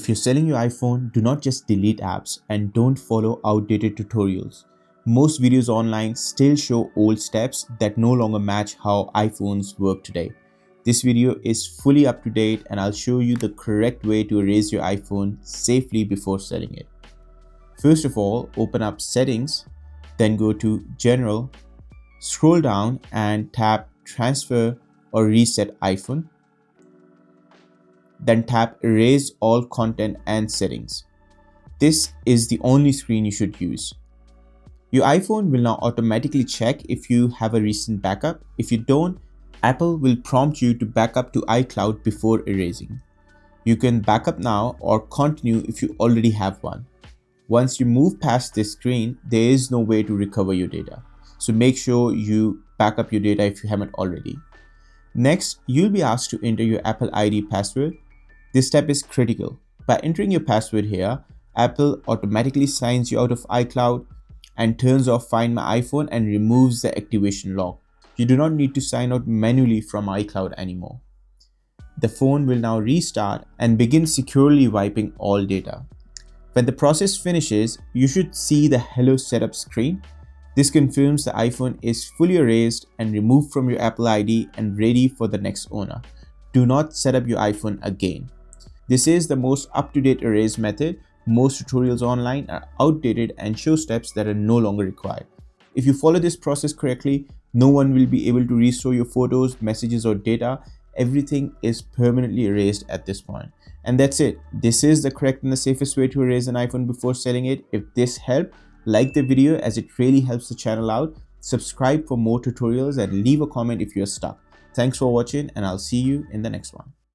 If you're selling your iPhone, do not just delete apps and don't follow outdated tutorials. Most videos online still show old steps that no longer match how iPhones work today. This video is fully up to date and I'll show you the correct way to erase your iPhone safely before selling it. First of all, open up Settings, then go to General, scroll down and tap Transfer or Reset iPhone. Then tap Erase all content and settings. This is the only screen you should use. Your iPhone will now automatically check if you have a recent backup. If you don't, Apple will prompt you to back up to iCloud before erasing. You can back up now or continue if you already have one. Once you move past this screen, there is no way to recover your data. So make sure you back up your data if you haven't already. Next, you'll be asked to enter your Apple ID password. This step is critical. By entering your password here, Apple automatically signs you out of iCloud and turns off Find My iPhone and removes the activation lock. You do not need to sign out manually from iCloud anymore. The phone will now restart and begin securely wiping all data. When the process finishes, you should see the Hello Setup screen. This confirms the iPhone is fully erased and removed from your Apple ID and ready for the next owner. Do not set up your iPhone again. This is the most up-to-date erase method. Most tutorials online are outdated and show steps that are no longer required. If you follow this process correctly, no one will be able to restore your photos, messages or data. Everything is permanently erased at this point. And that's it. This is the correct and the safest way to erase an iPhone before selling it. If this helped, like the video as it really helps the channel out. Subscribe for more tutorials and leave a comment if you're stuck. Thanks for watching and I'll see you in the next one.